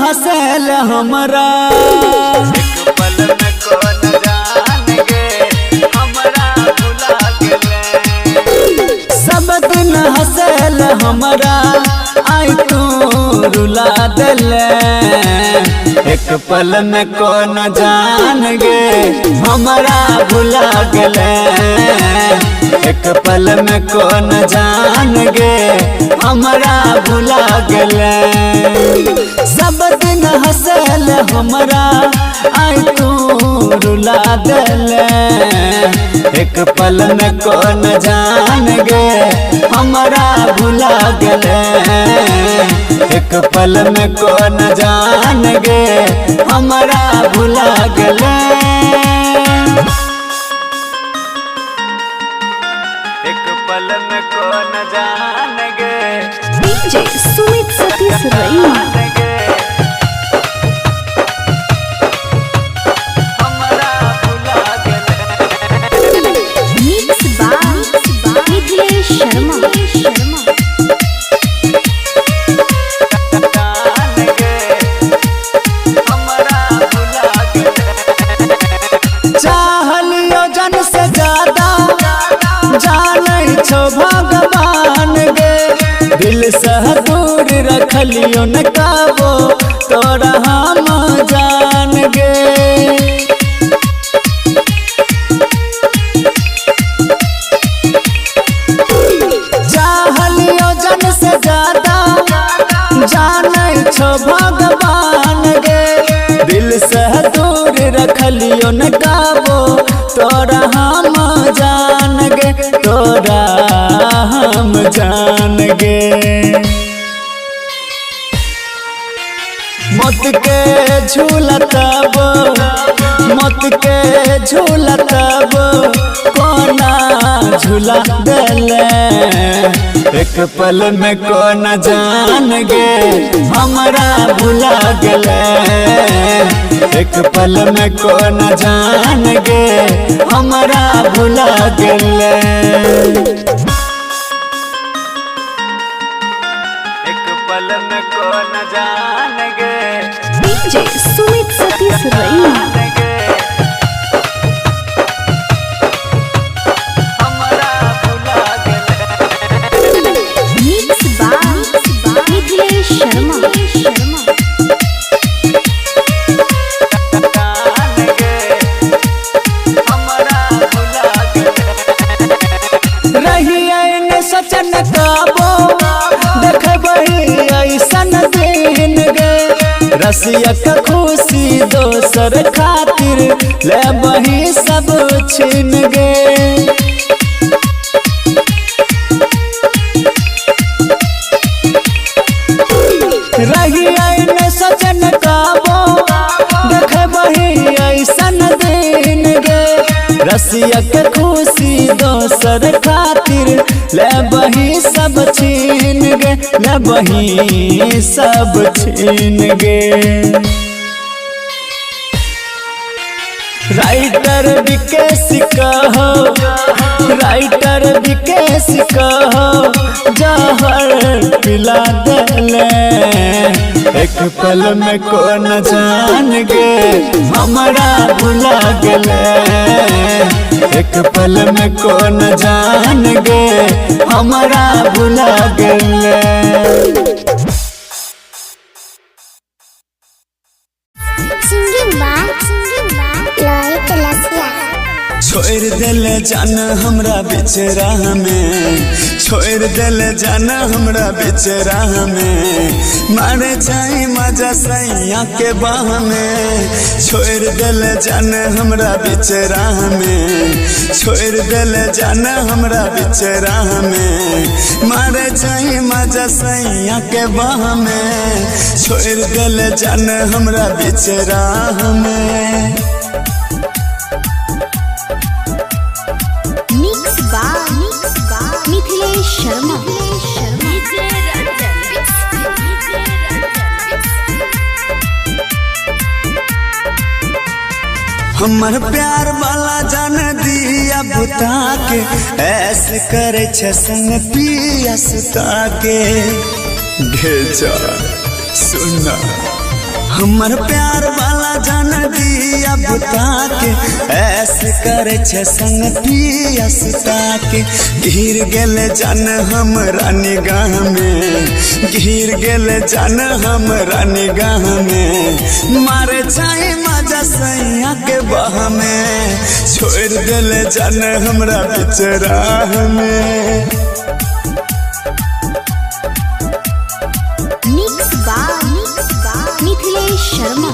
हंसल हमरा एक पल में कौन जानेंगे हमरा भुला गेले। सब दिन हंसल हमरा आई तू रुला देले। एक पल में कौन जानेंगे हमरा भुला गेले। एक पल में कौन जानेंगे हमरा भुला गेले। सब दिन हंसल हमरा आई तू रुला देले। एक पल में कौन जानेंगे हमरा भुला गेले। एक पल में कौन जानेंगे हमरा भुला गेले। एक पल में कौन जानेंगे डीजे सुमित सतीश रईमा। भगवान गे दिल से दूर रखलियो न काबो तोरा हम जान गे। चाहलियो जन से ज्यादा जाने छो भगवान गे। दिल से दूर रखलियो न काबो तोरा हम जान गे। तोरा हम जान गे। मौत के झूला तब मौत के झूला तब कोना झूला देले। एक पल में कौन जान गे हमरा भुला गेले। एक पल में कौन जान गे हमरा भुला गेले। एक पल में कौन जानेंगे डीजे सुमित सतीश रईमा। सचन काबो देखबही ऐसन दिन गे। रसिया के खुशी दोसर खातिर लेबही सब छीन गे। रही सचन काबो देखबही ऐसन दिन गे। रसिया के खुशी दोसर खातिर लेबही सब छीन गे। लेबही सब छीन गे। राइटर विकेश कहो राइटर विकेश कहो जहर पिला देले। एक पल में कौन जान गे हमरा भुला गेले। एक पल में कौन जान गे हमरा भुला गेले। छोड़ दिल जान हमरा बीच राह में। छोड़ दिल जान हमरा बीच राह में। मारे जाई मजा सैया के बाह में। छोड़ दिल जान हमरा बीच राह में। छोड़ दिल जान हमरा बीच राह में। मारे जाई मजा सैया के बाह में। छोड़ दिल जान हमरा बीच राह में। मिथिलेश शर्मा। हमर प्यार वाला जान दिया बुता के ऐसे करे छे संग पिया सुता के भेजा सुना हमर प्यार वाला जान दिया बुता के ऐसे करे छे संग पिया सुता के गिर गेले जान हमरा निगाह में गिर गेले जान हमरा निगाह में मारे चाहे मजा सैया के बह में छोड़ देले जान हमरा बिचराह में मिक्स बाय मिथिलेश शर्मा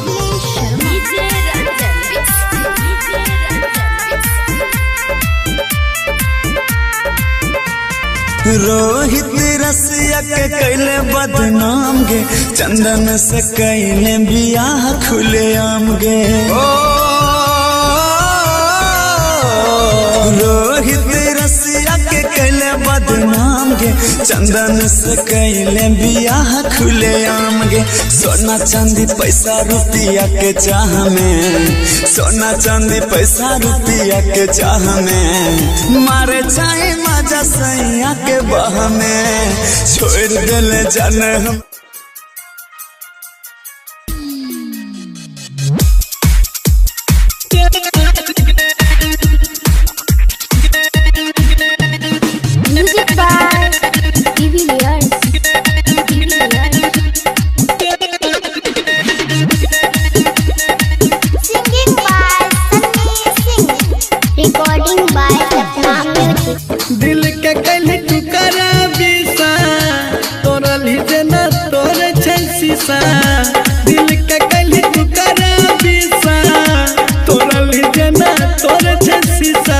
रोहित रसिया के कैले बदनाम गे चंदन से कैले बियाह खुले आम गे रोहित रसिया के कैले बदनाम गे चंदन से कैले बियाह खुले आम गे सोना चांदी पैसा रुपया के चाह में सोना चांदी पैसा रुपया के चाह में मारे चाहे मजा सैया के बह में छोड़ देले जान हम music by De Villiers singing by Sunny Singh recording by Sapna music दिल के कैली टुकड़ा बिसा तोरल ही जना तोर छै शीशा दिल के कैली टुकड़ा बिसा तोरल ही जना तोर छै शीशा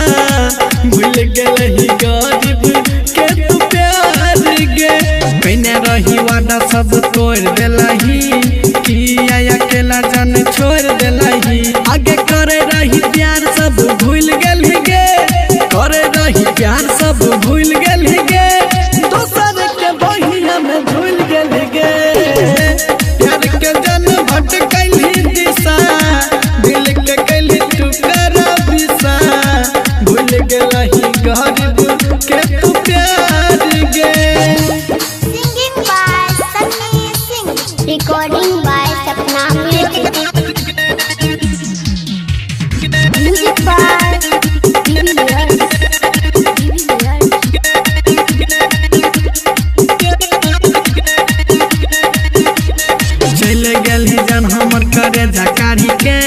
भूल गेल ही गरीब के तू प्यार गे कइने रही वादा सब तोड़ देलही किया अकेला जान छोड़ देलही आगे करे रही प्यार सब भूल गेलही गे करे रही प्यार सब भूल गेल गे दोसर के बहिया में झूल गेल गे प्यार के जन भटकैली दिशा दिल के कैली टुकड़ा बिसा भूल गेलही गरीब के तू प्यार गे singing by Sunny Singh recording by Sapna music by De Villiers चल गेली जान हमर करे झकारी के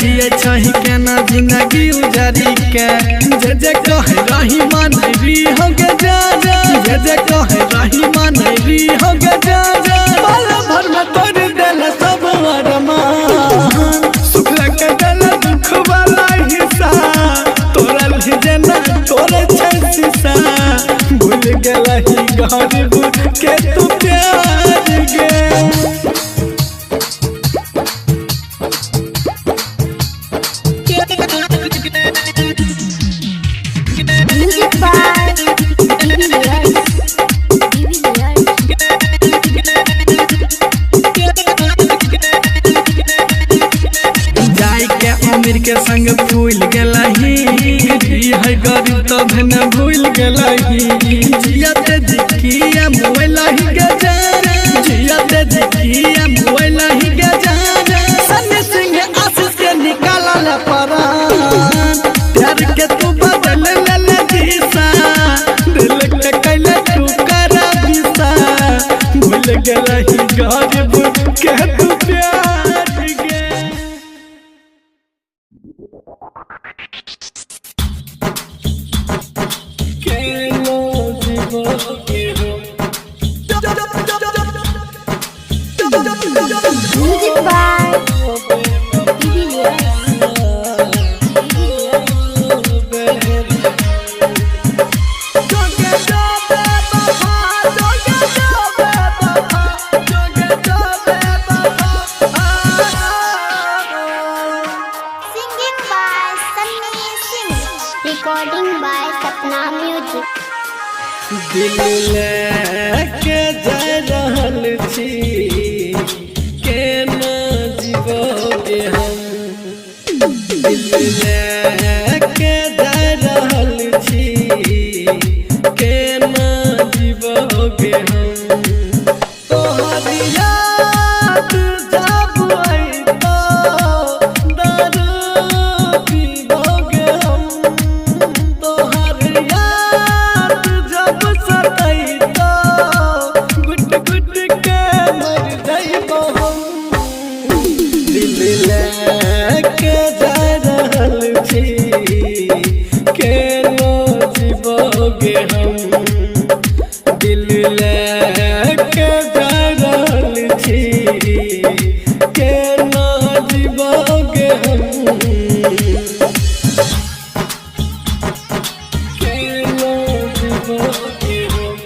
जिए छही केना जिंदगी उजारी के जे जे कहे रही मानरी हो गे जा जे जे कहे रही मानरी हो गे जा पल भर में तोड़ देले सब अरमान सुख लगे देले दुख वाला हिस्सा तोरल ही जना तोरे छै शीशा भूल गेलही गरीब के तू प्यार गे म्यूजिक बाय डिविलियर्स जाई के अमीर के संग भूल गेलही है गरीब तब न भूल गेलही जियत जिकिया मोलही के जाना जियत जिकिया मोलही के जाना सन्नी सिंह आशीष के निकालल परान प्यार के तू बदल ले दिशा दिल के कैले टुकड़ा बिसा भूल गेलही गरीब के तू प्यार गे केलो जीवो के हो music by De Villiers singing by Sunny Singh recording by Sapna music दिल लेके जा रहल छी केना जीवोगे हम दिल लेके जा रहल छी केना जीवोगे हम तोहर याद जब अइतो दारू पीबोगे हम तोहर याद जब सतैतो गुट गुट के मर जाइबो हम दिल लेके जा रहल छी केना जीवोगे हम दिल लेके जा रहल छी केना जीवोगे हम केना जीवोगे हम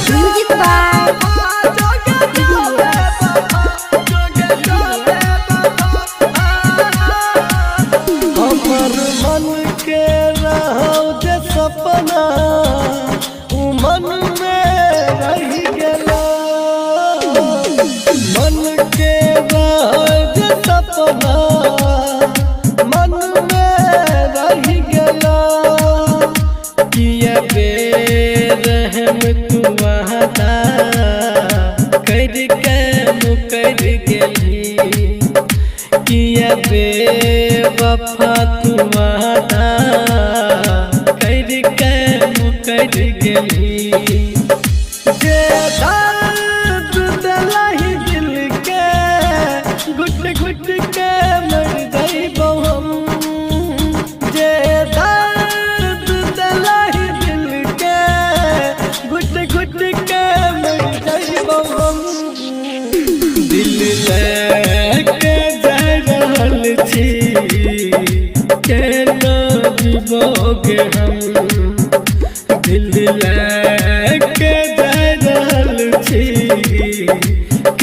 Music by हमर मन के रहौ जे सपना उ मन में रहि गेला मन के रहौ जे सपना मन में रहि गेला किया बेरहम तू वादा कर के मुकर गेली किया बेवफा तू वादा कर के मुकर गेली जे दर्द दिलहि दिल के गुट गुट के मर जाइबो हम जे दर्द दिलहि दिल के गुट गुट के मर जाइबो हम दिल लेके जा रहल छी केना जीवोगे हम दिल लेके जा रहल छी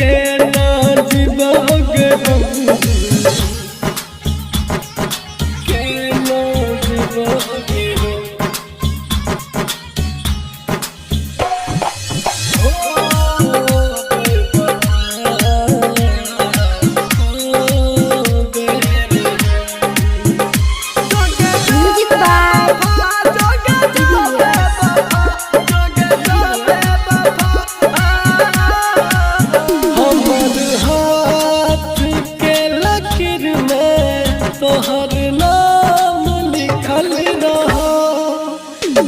केना जीवोगे हम केना जीवोगे हम Music by हमर हाथ के लकीर में तोहर नाम लिखल रहो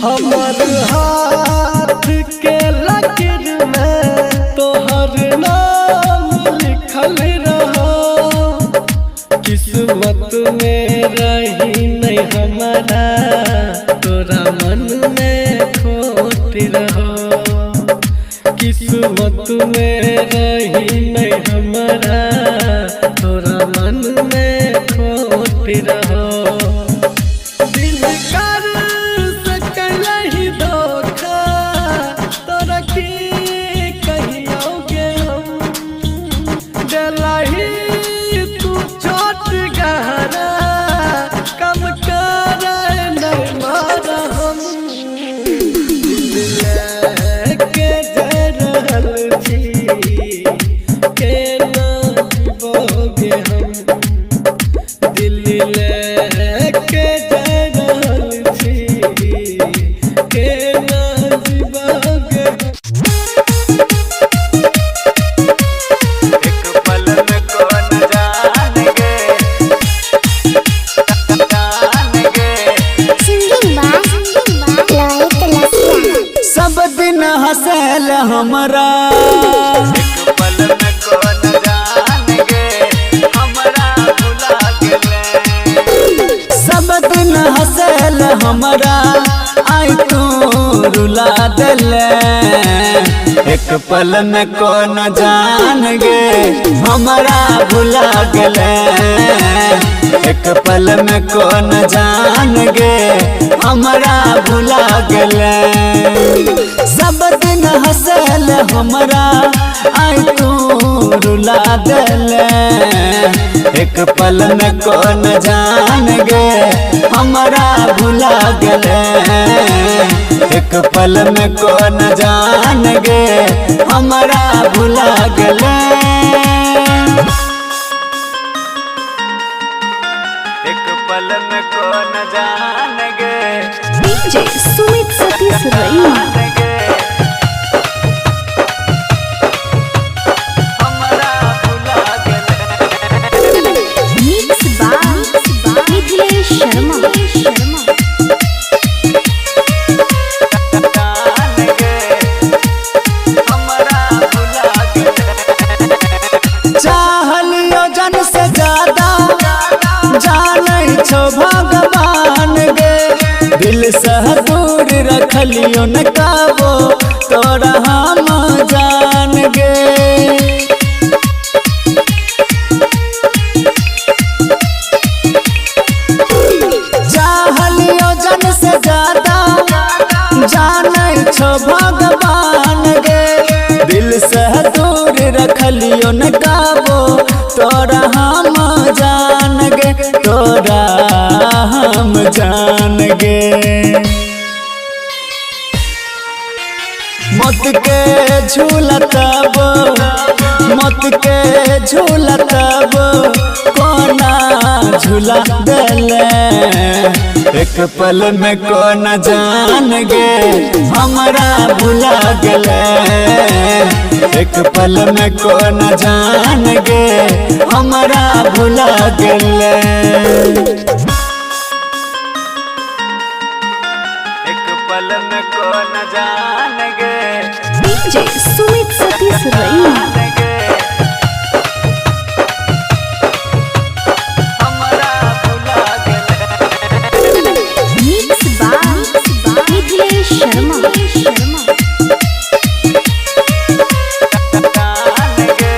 हमर हाथ के लकीर में तोहर नाम लिखल रहो किस्मत में रही नहीं हमारा तोरा मन में खोट रहो किस्मत में रही नहीं हमारा तोरा मन में खोट रहो दिल कर सकलहि धोखा तोरा की कहियोगे हम दिलहि तू छोट गहरा कम कर नहीं मारा हम दिल लेके जा रहल छी केना जीवोगे हम दिल लेके जा रहल छी केना जीवोगे हम एक पल में कौन जानेंगे Singing by Loit Lassia. सब दिन हंसल हमरा एक पल में कौन जानेंगे हमरा भुला गेले सब दिन हंसल हमरा आई तू रुला देले एक पल में कौन जान गे हमरा भुला गेले एक पल पल में कौन जान गे हमरा भुला गेले। सब दिन हंसल हमरा आई तू रुला देले। एक पल में कौन जान गे हमरा भुला गेले। एक पल में कौन जान गे हमरा भुला गेले। एक पल में कौन जान गे DJ Sumit Satish Raima. हमरा भुला गेले। Mix by Nikhilesh Sharma. जान गे हमरा भुला गेले। चाहलियो जन से ज्यादा जानै छो भगवान गे। दिल से दूर रखलियो न काबो तोरा हम जान गे। चाहलियो जन से ज्यादा जानै छो भगवान गे। दिल से दूर रखलियो न काबो तोरा हम जान गे। तोरा हम जान गे। मौत के झूला तब मौत के झूला तब कोना झूला देले। एक पल में कौन जान गे हमरा भुला गेले। एक पल में कौन जान गे हमरा भुला गेले। एक पल में कौन जान गे DJ Sumit Satish Raima. हमरा भुला गेले। Mix by Nikhilesh Sharma. जान गे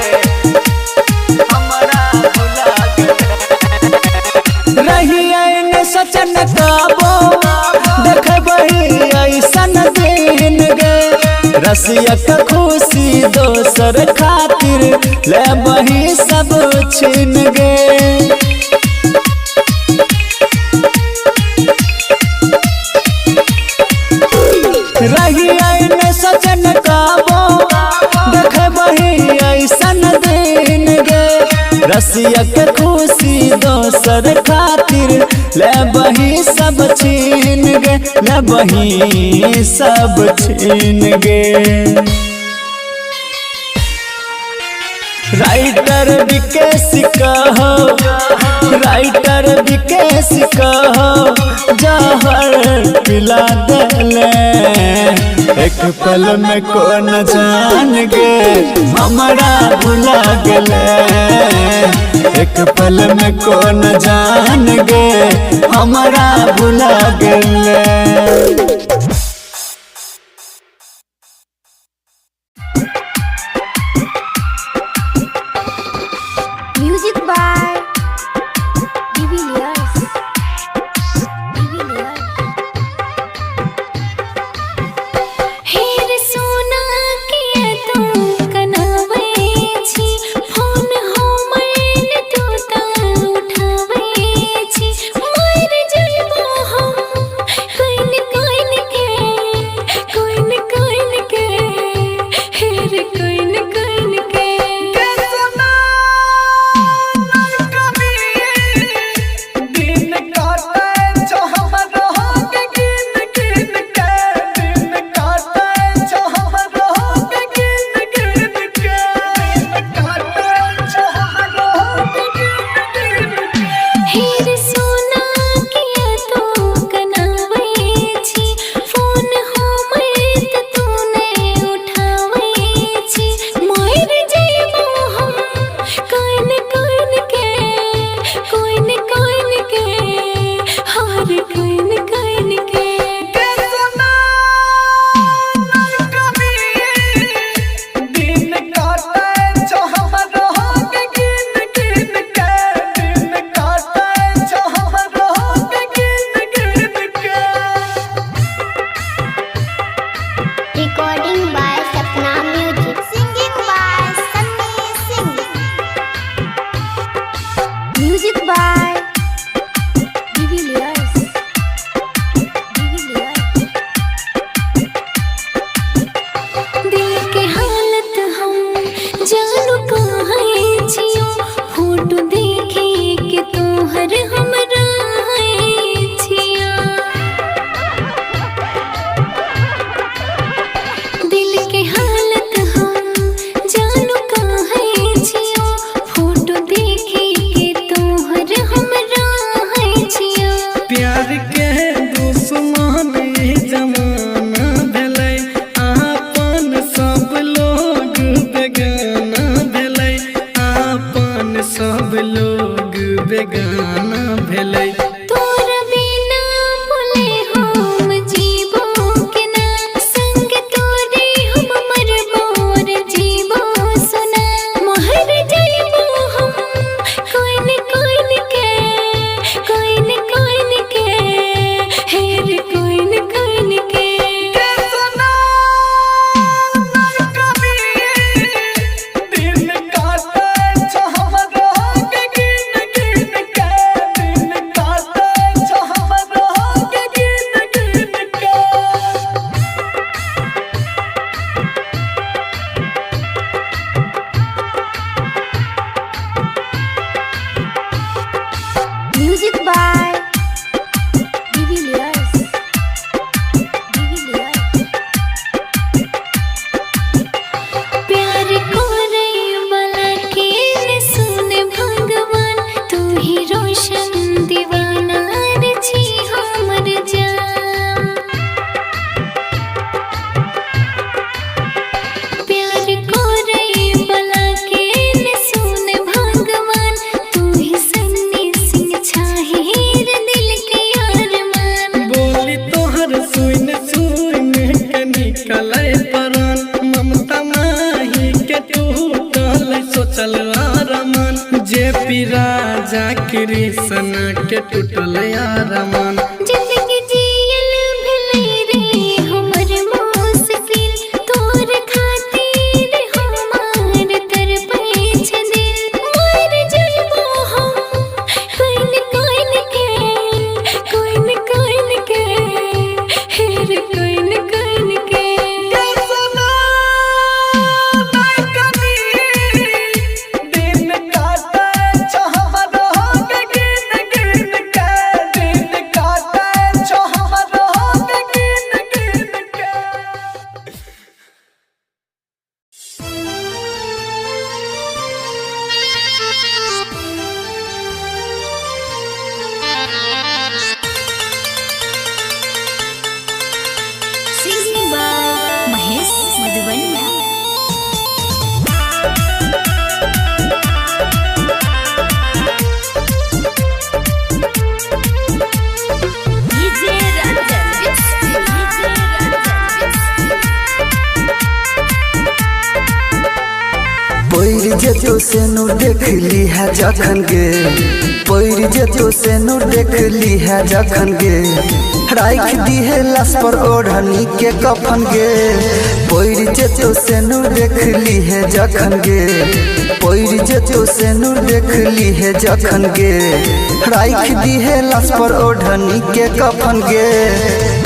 हमरा भुला गेले। रहिए न सचन काबो देखबही ऐसन दिन गे। रसिया के खुशी दोसर खातिर लेबही सब छीन गे। रहिए न सचन काबो देखबही ऐसन दिन गे। रसिया के खुशी दोसर खातिर लेबही सब छीन गे। लेबही सब छीन गे। राइटर विकेश कहो राइटर विकेश कहो जहर पिला देले। एक पल में कौन जान गे हमरा भुला गेले। एक पल में कौन जान गे हमरा भुला गेले। Music by Divilliers. हेर सोना के तू कनावे छी फोन हमर तू ता उठावे छी। मर जइबो हम कोइन कोइन के हेर कोइन कोइन के। दिन काटे जो हम रहोगे गिन गिन के। दिन काटे जो हम रहोगे गिन गिन के। दिन काटे जो हम रहोगे गिन गिन के। हेर सोना के तू कनावे छी फोन हमर तू नहीं उठावे छी। मर जइबो हम कोइन कोइन के हार कोइन कोइन के। दिन काटे जो हम रहोगे गिन गिन के। दिन काटे Music by Divilliers. प्यार को रे वाला के न सुने भगवान, तू ही रोशन दीवाना रे छी हमर जान। प्यार को रे वाला के न सुने भगवान, तू ही सन्नी सिंह छाहिर दिल के अरमान। बोली तोहर सुन सुन के निकले परान, ममता माही के टूटल सोचल आरमान, जे पी राजा कृष्ण के टूटल आरमान। जिंदगी जियल भले रे हमर मुश्किल, तोर खातिर हमार तरपै छ दिल। मर जइबो हम कोइन कोइन के, कोइन कोइन के, हेर कोइन कोइन के। Singing by Mahesh Madhuvanya. DJ Ranjan Mix, DJ Ranjan Mix. पैर जेतो से नु देख ली है जखन गे, पैर जेतो से नु देख ली है जखन गे, राख दी है लाश पर ओढ़नी के कफन गे। पैर जेतो से नु देख ली है जखन गे, पैर जेतो से नु देख ली है जखन गे, राख दी है लाश पर ओढ़नी के कफन गे।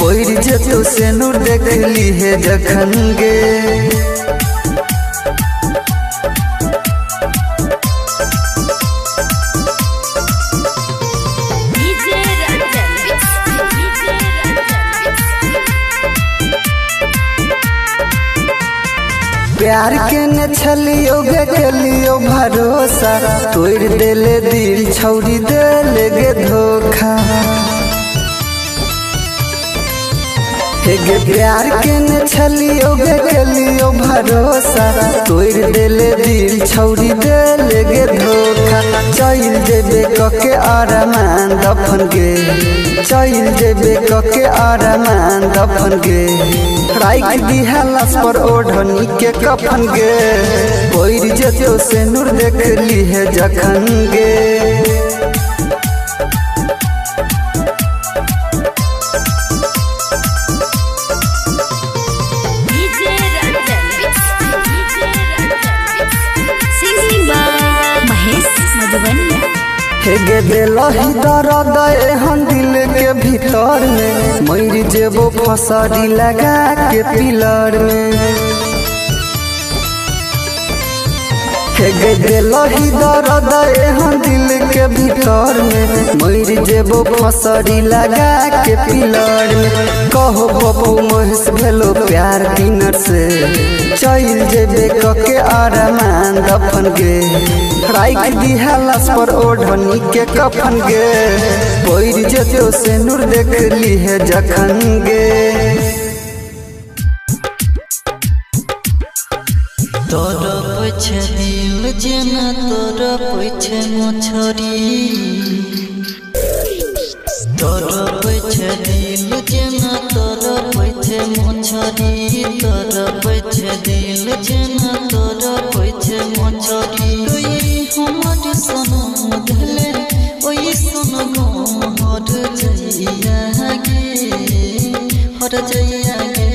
पैर जेतो से नु देख ली है जखन गे। DJ Ranjan Mix, DJ Ranjan Mix. प्यार के न छलियो गे केलियो भरोसा, तोड़ देले दिल छौरी देले गे धोखा। हे गे प्यार के न छलियो गे केलियो भरोसा, तोड़ देले दिल छौरी देले गे धोखा। चल जेबे कके आरमान दफन गे, चल जेबे कके आरमान दफन गे, राख दी है लाश पर ओढ़नी के कफन गे। पैर जेतो से नूर देख ली है जखन गे। DJ Ranjan Mix, DJ Ranjan Mix. Singing by Mahesh Madhuvanya. हे गे देलही दर्द एहन दिल के भीतर में, मर जेबो फसरी लगा के पिलर में। हे गे देलही दर्द एहन दिल के भीतर में, मर जेबो फसरी लगा के पिलर में। कहो बबू महेश भेलो प्यार दिनर से, चल जेबे कके आरमान दफन गे, राख दी है लाश पर ओढ़नी के कफन गे। पैर जेतो से नूर देख ली है जखन गे। तोर पछे दिल जेना तोर पछे मोछरी, तोर पछे दिल जेना तोर पछे मोछरी, तोर पछे दिल जेना तोर पछे मोछरी। ओई हमर सनम धले ओई सन गो हर जइया गे, हर जइया गे।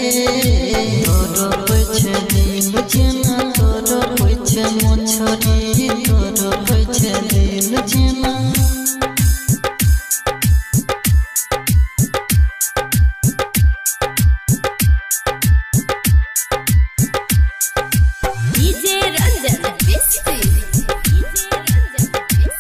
तोर पछे दिल जेना तोर पछे मोछरी, तोर पछे दिल जेना। DJ Ranjan Mix, DJ Ranjan Mix.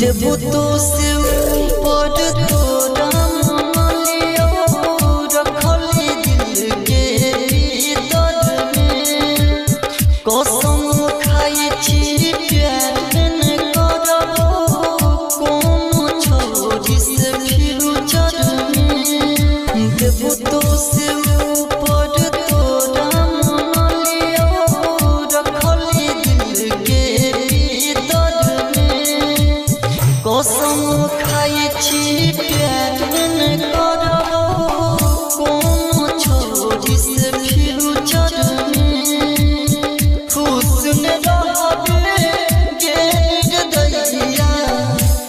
देबू तो से ऊपर तोरा मालिया रखली दिल के भीतर में कसम खाई छी प्यार न करबो कोनो छोरी से फ्यूचर में देबू तो से ऊपर तोरा मालिया रखली दिल के भीतर में कसम खाई छी प्यार न करबो कोनो छोरी से फ्यूचर में खुश न रहबे गे निर्दयिया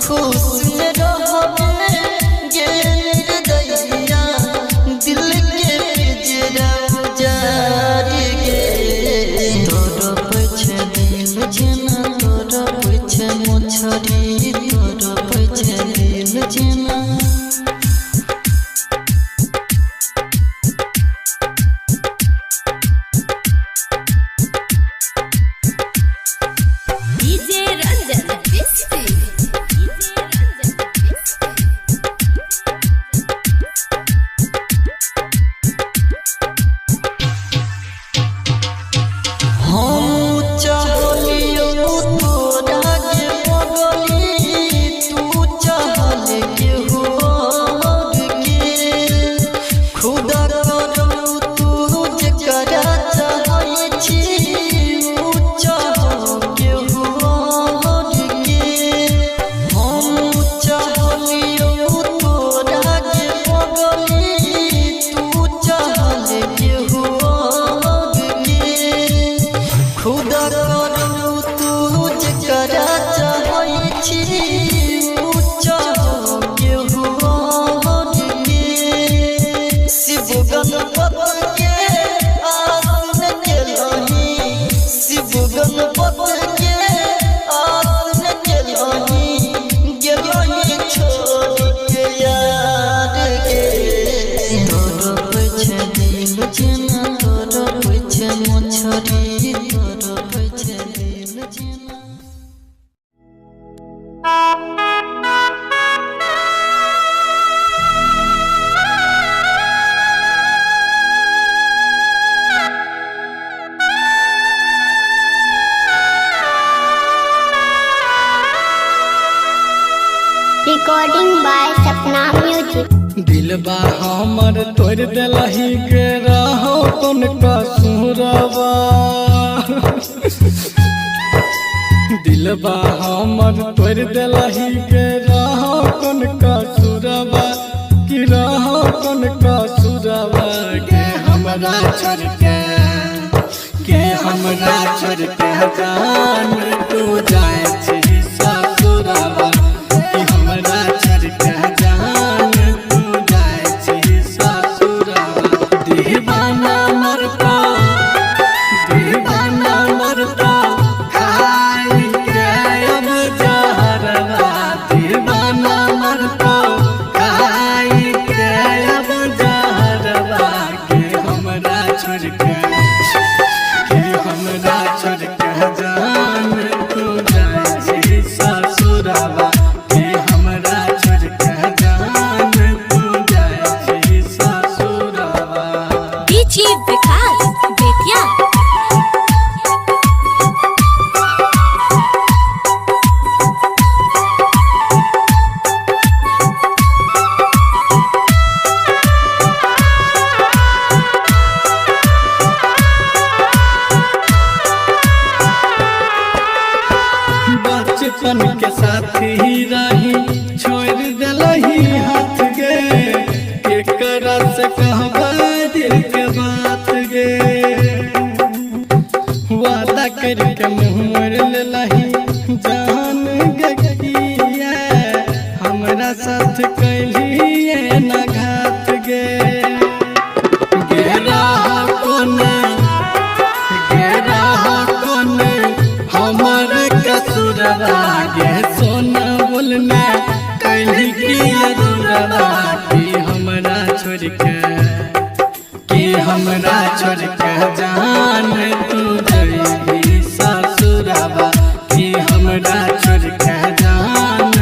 खुश न रहबे गे निर्दयिया दिल के पिंजरा उजाड़ गे तोर पछे दिल जना तोर पछे मोछरी तोर पछे दिल जना डीजे रंजन हम चाहलियो तोरा के बगली तू चाहल के हो के खुदा करू तू जकरा चाहै छी ऊ चाह के हो के हम चाहलियो तोरा के बगली तू चाहल के हो खुदा करू तू जकरा चाहै छी ऊ चाह के हो के शिव गणपत के आसन केलही शिव गणपत के आसन केलही गेलही छोड़ के यार के तोर पछे दिल जना तोर पछे मोछरी तोर पछे दिल जना Recording by Sapna Music. दिलबा हमर तोड़ देलही के रहो कौन कसूरबा दिलबा हमर तोड़ देलही के रहो कौन कसूरबा कि रहो कौन कसूरबा के हमरा छोड़ के हमरा छोड़ के जान तू जाए छी ससुरबा कि हमरा छोड़ के जान तू जाए छी ससुरबा दीवाना मरता खाई के अब जहरवा दीवाना मरता खाई के अब जहरवा के हमरा छोड़ के जान तू जाए छी ससुरबा कि हमरा छोड़ के जान तू जाए छी ससुरबा डीजे विकास बेतिया बचपन के साथी रही छोड़ दिलही हाथ गे एकरा से कहबा दिल के बात गे वादा करके मुँह मोड़ लेलही जान गकिया हमरा साथ कैलिए न घात गे गेरा कोने हमर कसूरबा गे सोना बोलना कैली की अधूरबा कि हमरा छोड़ के जान तू जइबी ससुरबा कि हमरा छोड़ के जान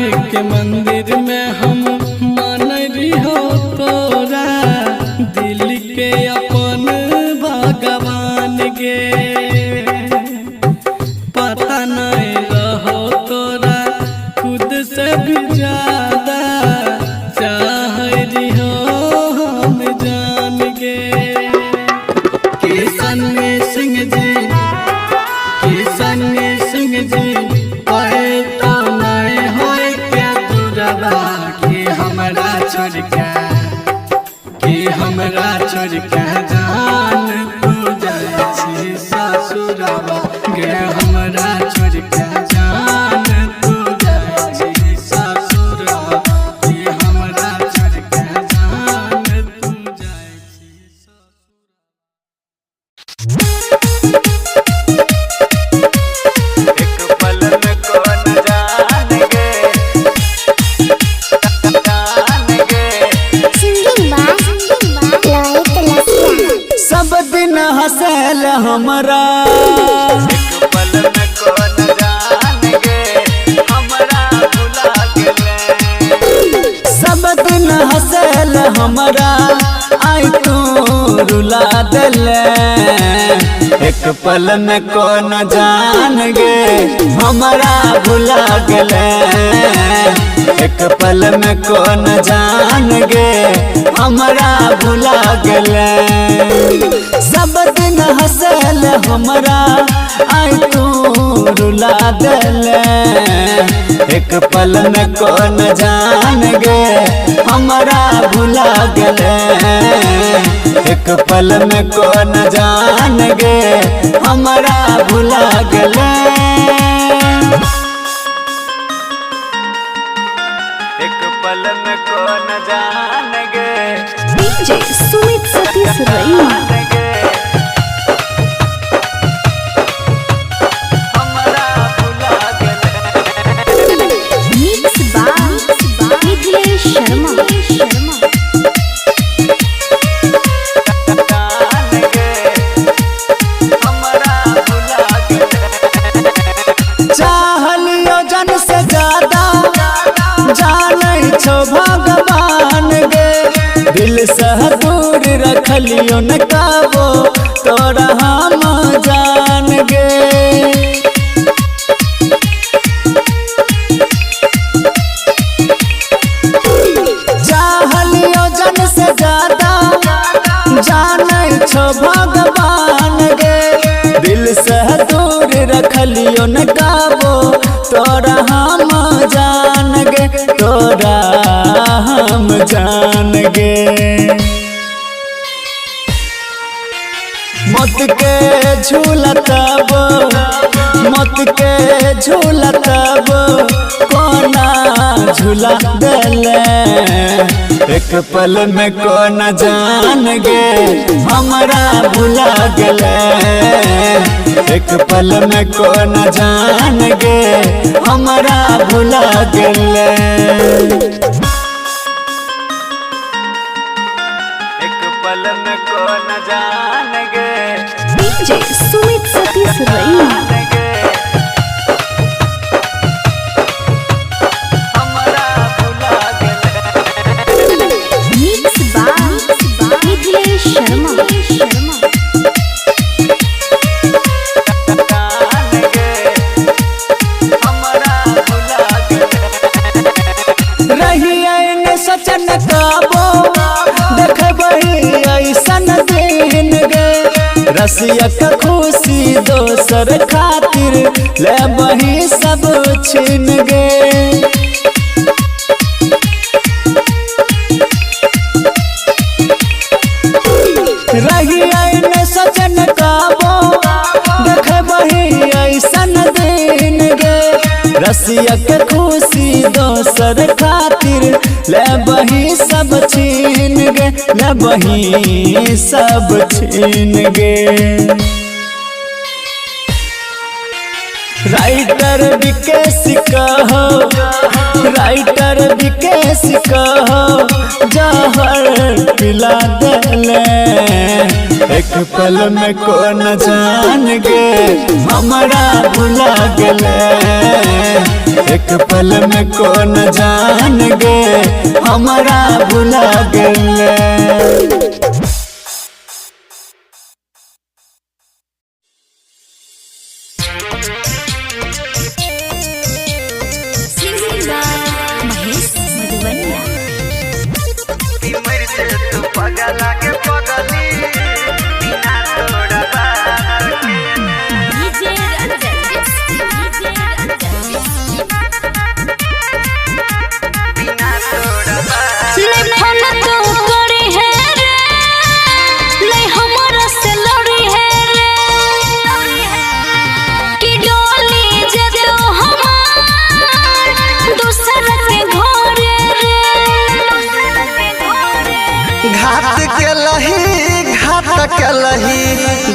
माई के मंदिर में हम मान हो तोरा दिल के अपन भगवान गे पता नहीं रहो तोरा खुद से भी ज्यादा चाह रही हो हम जान गे किशन सिंह जी आए तो नहीं होए के दूरबा कि हमरा छोड़ के जान तू जाए छी ससुरबा गे हमरा छोड़ के जान तू जाए छी ससुरबा कि हमरा छोड़ के जान तू जाए छी सब दिन हंसल हमरा एक पल में कौन जान गे हमरा भुला गेले सब दिन हंसल हमरा आई तू रुला देले एक पल में कौन जान गे हमरा भुला गेले एक पल में कौन जान गे हमरा भुला गेले सब दिन हंसल हमरा आई तू रुला देले एक पल में कौन जान गे हमरा भुला गेले एक पल में कौन जान गे हमरा भुला गेले एक पल में कौन जान गे डीजे सुमित सतीश रईमा हमरा भुला गेले मिक्स बाय मिथिलेश शर्मा चाहलियो जन से ज्यादा जानै छो भगवान गे दिल से दूर रखलियो न काबो तोरा हम जान गे चाहलियो जन से ज्यादा जानै छो भगवान गे दिल से दूर रखलियो न काबो तोरा हम जान गे तोरा हम जान गे मत के झूलतब मत के झूलतब कोना झूला देले एक पल में कौन जान गे हमरा भुला गेले एक पल में कौन जान गे हमरा भुला गेले एक पल में कौन जान गे DJ Sumit Satish Raima mix by Mithilesh Sharma सचन काबो देखबही ऐसन दिन गे रसिया का खुशी दोसर खातिर लेबही सब छीन गे रही सचन काबो देखबही ऐसन दिन गे रसिया के खुशी दोसर खातिर लेबही सब छीन गे लेबही सब छीन गे राइटर विकेश कहो राइटर विकेश कहो जहर पिला देले एक पल में कौन जान गे हमारा भुला गेले एक पल में कौन जान गे हमारा भुला गेले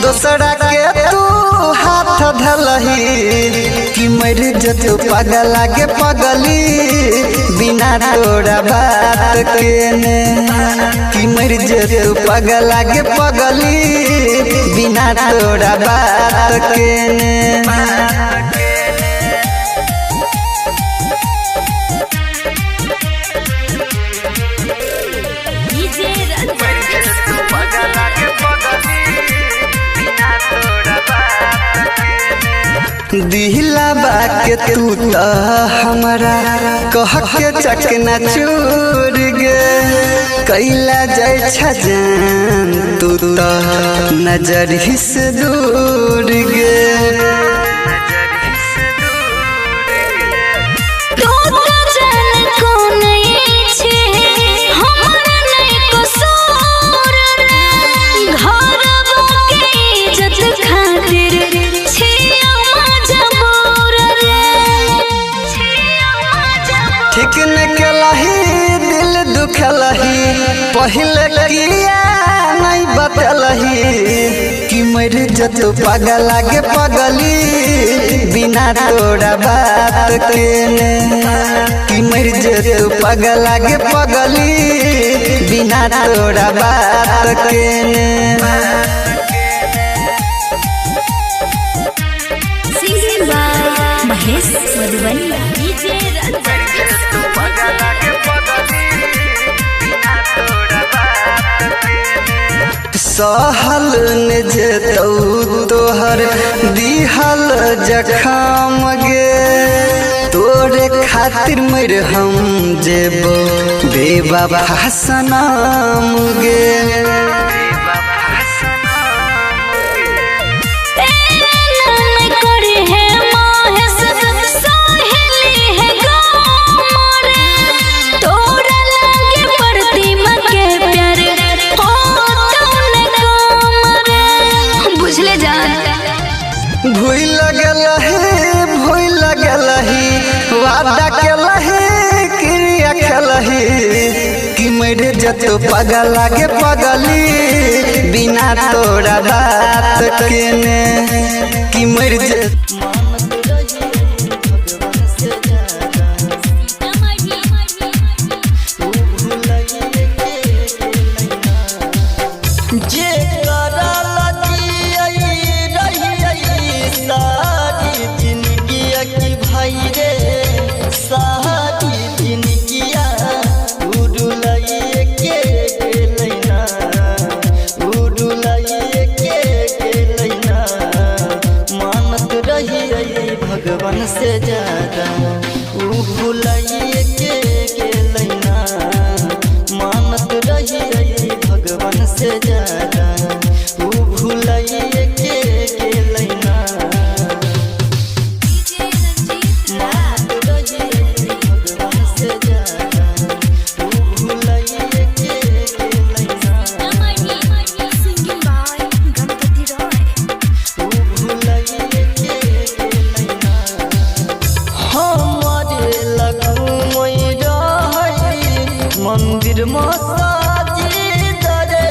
दूसरा के तू हाथ धलही कि मर जतो पागल के पगली बिना तोरा बात के ने कि मर जतो पागल के पगली बिना तोरा बात के ने दिहला बाके तू तो हमारा कह के चकना चूर गे कैला जाय छजान तू तो नजर ही से दूर गे ठीक न केलही दिल दुखलही पहले किया नहीं बतलही कि मर जतो पागल के पगली बिना तोरा बात के ने कि मर जतो पागल के पगली बिना तोरा बात के ने महेश मधुबनिया सहल ने जेतौ तोहर दिहल जखम गे तोरे खातिर मर हम जेबो बेवफा सनम गे वादा केलही क्रिया खेलही कि मर जतो पागल के पगली बिना तोरा बात के ने कि मर भगवान से ज्यादा ऊ भुलाइए के लैना मानत रही भगवान से ज्यादा ऊ भुलाइए के लैना मानत रही भगवान से ज्यादा ऊ भुलाइए के लैना ऊ भुलाइए के मंदिर मसाजिद रे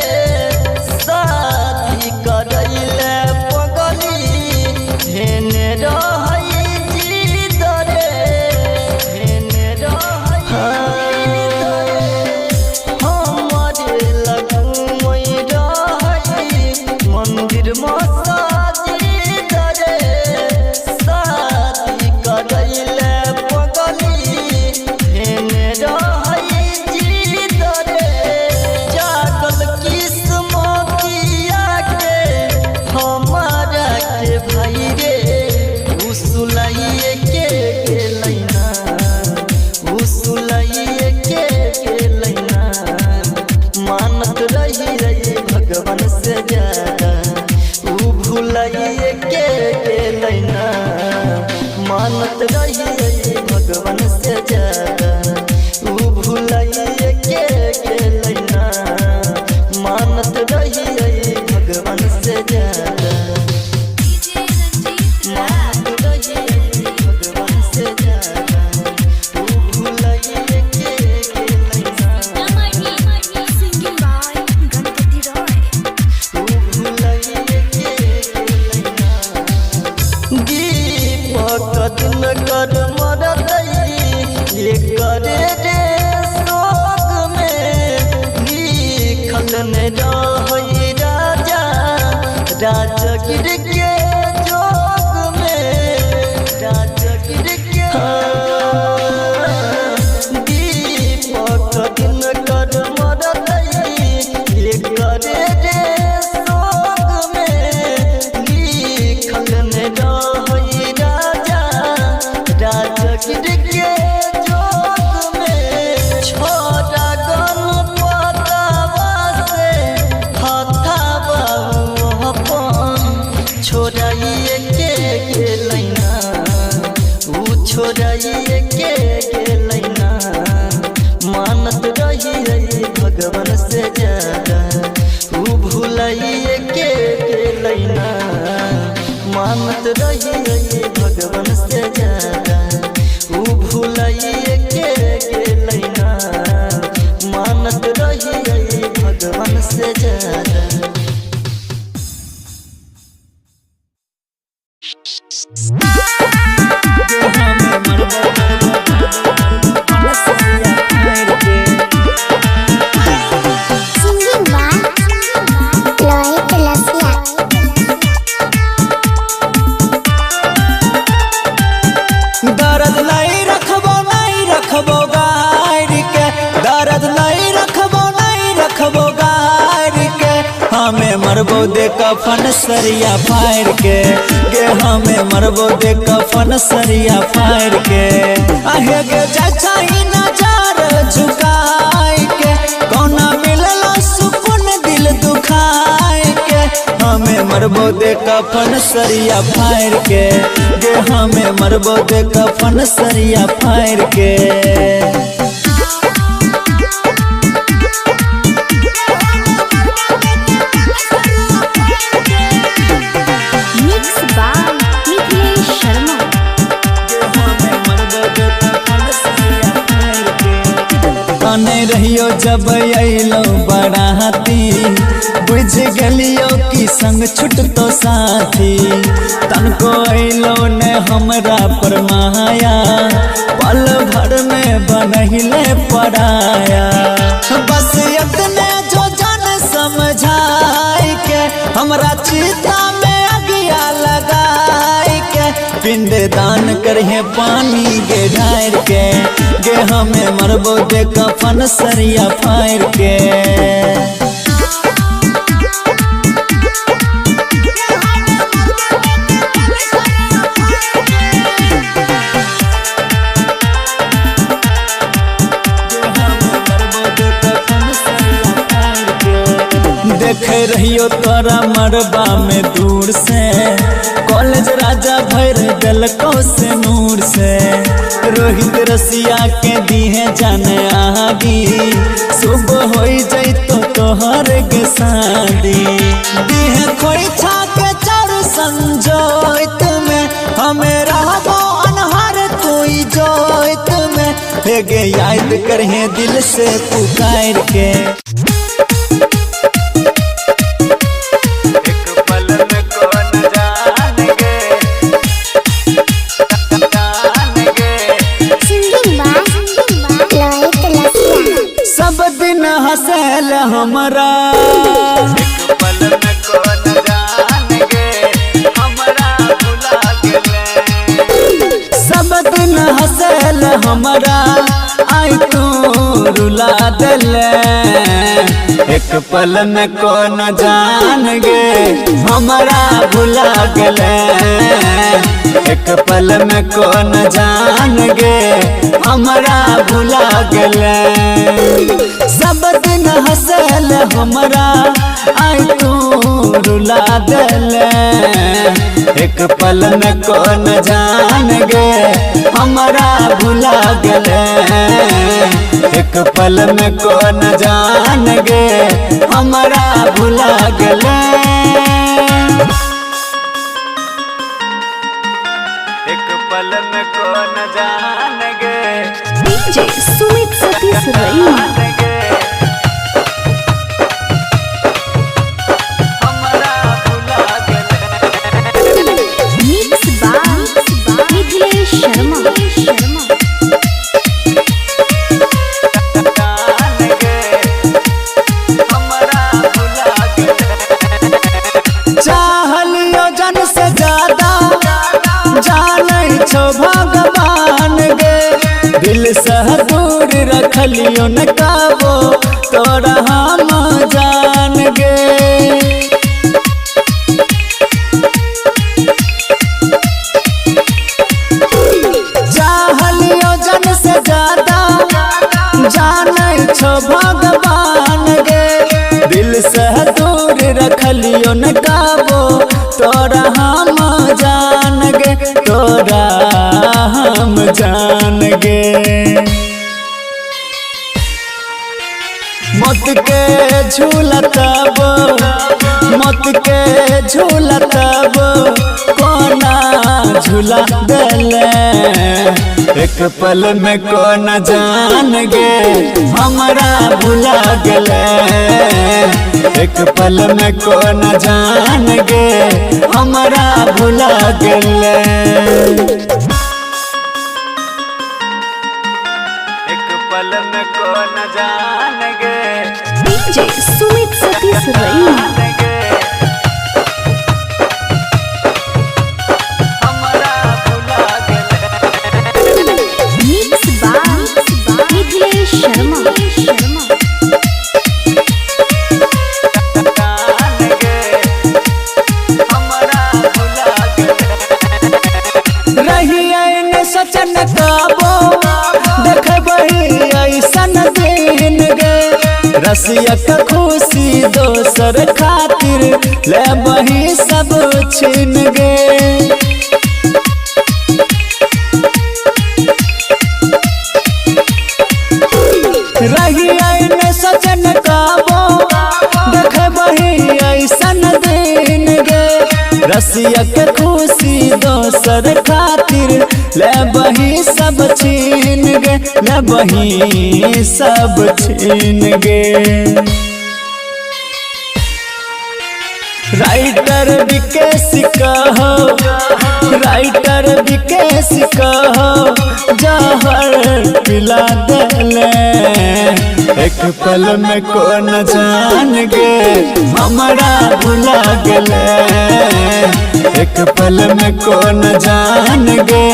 शादी करैले पगली हेने रहै जिद रे हेने रहै हमरे लगुमै रहै मंदिर कफन सरिया फाड़ के गे हमें मरबो दे कफन सरिया फाड़ के आहे गे चाचा ही नजर झुकाए के कौना मिलला सुकून दिल दुखाए के हमें मरबो दे कफन सरिया फाड़ के गे हमें मरबो दे कफन सरिया फाड़ के रहियो जब अलो बराती बुझ गलियो कि संग छुटतो साथी तनको अलो ने हमरा पर माया पल भर में बनहिले पराया बस इतने जो जन समझाई के हमरा चिता में अगिया लगाई के पिंड दान करहे पानी गे ढार के गे हमें मरबो दे कफन सरिया फाड़ के देखे रहियो तोरा मरबा में दूर से कॉलेज राजा भर दलको से नूर से रोहित रसिया के दीहे जाने आगी सुबह हो जैतो तोहर के शादी दीहे खोई छा के चर संजोइत में हमें रहबो अनहर कोई जोइत में हेगे याद करहे दिल से पुकार के हसल हमरा एक पल में कौन जान गे हमरा भुला गेले सब दिन हसल हमरा आई तू रुला देले एक पल में कौन जान गे हमरा भुला गेले एक पल में कौन जान गे हमरा भुला गेले सब दिन हसल हमरा आई तू रुला देले एक पल में कौन जान गे हमरा भुला गेले एक पल में कौन जान गे हमरा भुला गेले एक पल में कौन जान गे डीजे सुमित सतीश रईमा हमरा भुला गेले मिक्स बाय मिथिलेश शर्मा जान गे हमरा भुला गेले चाहलियो जन से ज्यादा जानै छो भगवान गे दिल से दूर रखलियो न काबो तोरा हम जान गे चाहलियो जन से ज्यादा जानै छो भगवान गे दिल से दूर रखलियो न काबो तोरा हम जान गे तोरा हम जान गे मौत के झूला तब मौत के झूला तब कोना झूला देले एक पल में कौन जान गे हमरा भुला गेले एक पल में कौन जान गे हमरा भुला गेले एक पल में कौन जान गे डीजे सुमित सतीश रईमा हमरा भुला गेले मिक्स बाय मिथिलेश शर्मा जान गे रसिया का खुशी दोसर खातिर ले बही सब छीन गे। रही आईने सजन काबो देखे बही ऐसन दिन गे। रसिया के खुशी दोसर खातिर ले बही सब छीन गे, ले बही सब छीन गे। राइटर विकेश कहो, राइटर विकेश कहो जहर पिला देले। एक पल में कौन जान गे हमरा भुला गेले। एक पल में कौन जान गे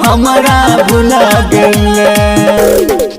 हमरा भुला गेले।